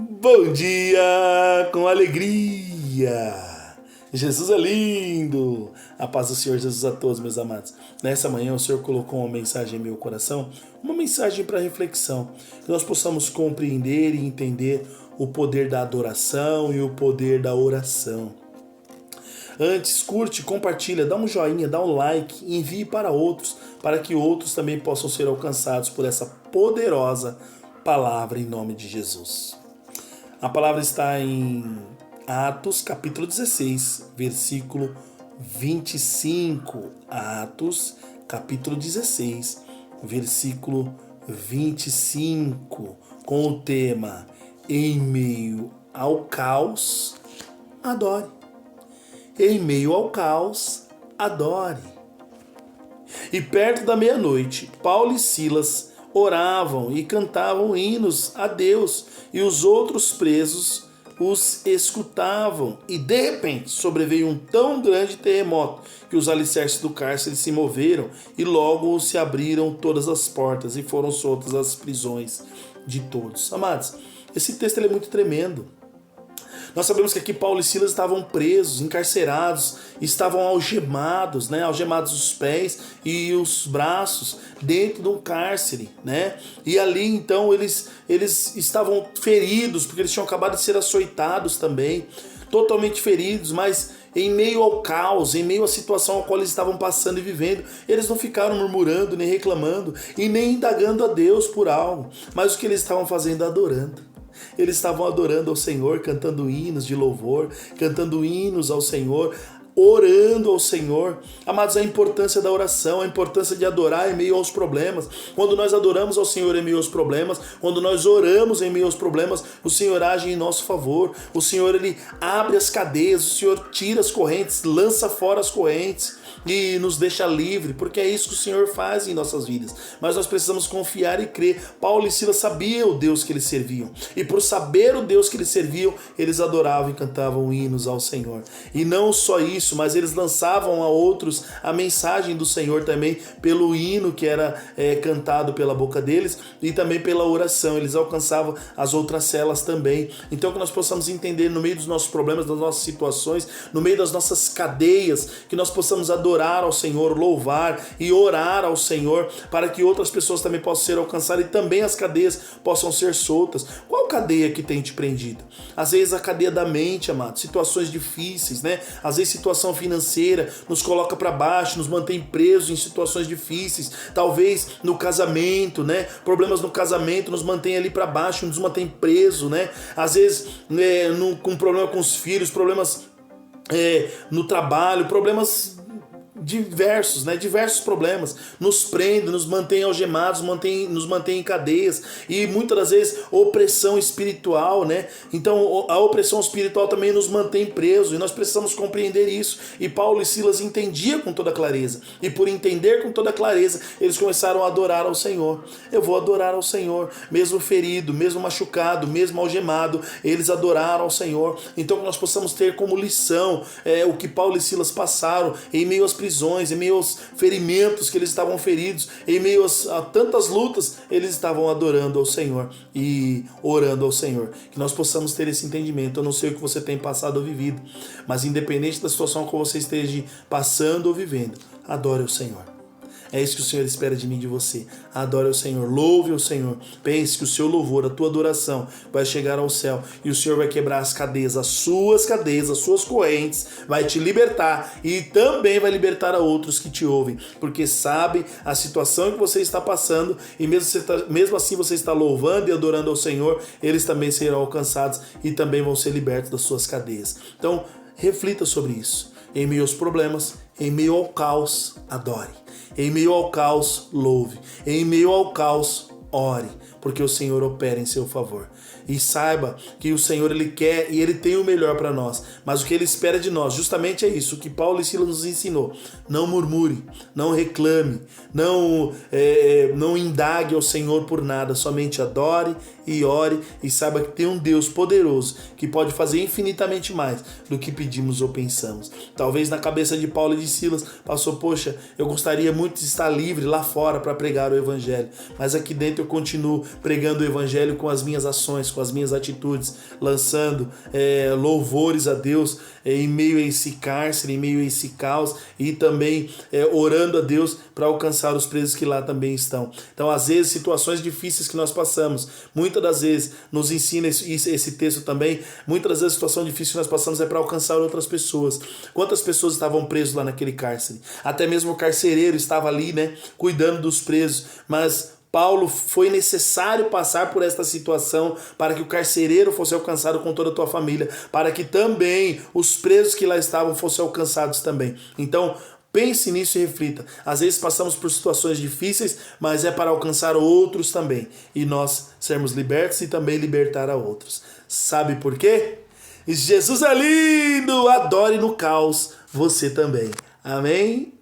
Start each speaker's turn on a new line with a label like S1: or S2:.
S1: Bom dia com alegria. Jesus é lindo. A paz do Senhor Jesus a todos, meus amados. Nessa manhã o Senhor colocou uma mensagem em meu coração, uma mensagem para reflexão, que nós possamos compreender e entender o poder da adoração e o poder da oração. Antes, curte, compartilha, dá um joinha, dá um like, envie para outros, para que outros também possam ser alcançados por essa poderosa palavra em nome de Jesus. A palavra está em Atos, capítulo 16, versículo 25. Atos, capítulo 16, versículo 25, com o tema: em meio ao caos, adore. Em meio ao caos, adore. E perto da meia-noite, Paulo e Silas oravam e cantavam hinos a Deus, e os outros presos os escutavam. E de repente sobreveio um tão grande terremoto que os alicerces do cárcere se moveram, e logo se abriram todas as portas e foram soltas as prisões de todos. Amados, esse texto é muito tremendo. Nós sabemos que aqui Paulo e Silas estavam presos, encarcerados, estavam algemados, algemados os pés e os braços dentro de um cárcere, E ali então eles estavam feridos, porque eles tinham acabado de ser açoitados também, totalmente feridos, mas em meio ao caos, em meio à situação a qual eles estavam passando e vivendo, eles não ficaram murmurando, nem reclamando e nem indagando a Deus por algo, mas o que eles estavam fazendo? Adorando. Eles estavam adorando ao Senhor, cantando hinos de louvor, cantando hinos ao Senhor, orando ao Senhor. Amados, a importância da oração, a importância de adorar em meio aos problemas. Quando nós adoramos ao Senhor em meio aos problemas, quando nós oramos em meio aos problemas, o Senhor age em nosso favor. O Senhor, Ele abre as cadeias, o Senhor tira as correntes, lança fora as correntes e nos deixa livre, porque é isso que o Senhor faz em nossas vidas. Mas nós precisamos confiar e crer. Paulo e Silas sabiam o Deus que eles serviam, e por saber o Deus que eles serviam, eles adoravam e cantavam hinos ao Senhor. E não só isso, mas eles lançavam a outros a mensagem do Senhor também, pelo hino que era cantado pela boca deles, e também pela oração. Eles alcançavam as outras celas também. Então que nós possamos entender no meio dos nossos problemas, das nossas situações, no meio das nossas cadeias, que nós possamos adorar ao Senhor, louvar e orar ao Senhor, para que outras pessoas também possam ser alcançadas e também as cadeias possam ser soltas. Qual cadeia que tem te prendido? Às vezes a cadeia da mente, amado, situações difíceis, Às vezes situação financeira nos coloca para baixo, nos mantém presos em situações difíceis. Talvez no casamento, Problemas no casamento nos mantém ali para baixo, nos mantém preso, Às vezes com problema com os filhos, problemas no trabalho, problemas diversos, diversos problemas, nos prendem, nos mantém algemados, nos mantém em cadeias, e muitas das vezes opressão espiritual, Então a opressão espiritual também nos mantém presos, e nós precisamos compreender isso. E Paulo e Silas entendiam com toda clareza, e por entender com toda clareza, eles começaram a adorar ao Senhor. Eu vou adorar ao Senhor, mesmo ferido, mesmo machucado, mesmo algemado, eles adoraram ao Senhor. Então que nós possamos ter como lição o que Paulo e Silas passaram em meio às prisões, em meio aos ferimentos que eles estavam feridos, em meio a tantas lutas, eles estavam adorando ao Senhor e orando ao Senhor. Que nós possamos ter esse entendimento. Eu não sei o que você tem passado ou vivido, mas independente da situação que você esteja passando ou vivendo, adore o Senhor. É isso que o Senhor espera de mim e de você. Adore o Senhor, louve o Senhor. Pense que o seu louvor, a tua adoração vai chegar ao céu, e o Senhor vai quebrar as suas cadeias, as suas correntes, vai te libertar e também vai libertar a outros que te ouvem, porque sabe a situação que você está passando, e mesmo assim você está louvando e adorando ao Senhor, eles também serão alcançados e também vão ser libertos das suas cadeias. Então, reflita sobre isso. Em meio aos problemas, em meio ao caos, adore. Em meio ao caos, louve. Em meio ao caos, ore, porque o Senhor opera em seu favor. E saiba que o Senhor, Ele quer e Ele tem o melhor para nós. Mas o que Ele espera de nós, justamente é isso, o que Paulo e Silas nos ensinou. Não murmure, não reclame, não indague ao Senhor por nada. Somente adore e ore, e saiba que tem um Deus poderoso que pode fazer infinitamente mais do que pedimos ou pensamos. Talvez na cabeça de Paulo e de Silas passou: poxa, eu gostaria muito de estar livre lá fora para pregar o Evangelho, mas aqui dentro eu continuo pregando o evangelho com as minhas ações, com as minhas atitudes, lançando louvores a Deus em meio a esse cárcere, em meio a esse caos, e também orando a Deus para alcançar os presos que lá também estão. Então, às vezes, situações difíceis que nós passamos, muitas das vezes nos ensina esse texto também, muitas das vezes a situação difícil que nós passamos é para alcançar outras pessoas. Quantas pessoas estavam presas lá naquele cárcere? Até mesmo o carcereiro estava ali, né, cuidando dos presos, mas Paulo, foi necessário passar por esta situação para que o carcereiro fosse alcançado com toda a tua família, para que também os presos que lá estavam fossem alcançados também. Então, pense nisso e reflita. Às vezes passamos por situações difíceis, mas é para alcançar outros também, e nós sermos libertos e também libertar a outros. Sabe por quê? Jesus é lindo! Adore no caos, você também. Amém?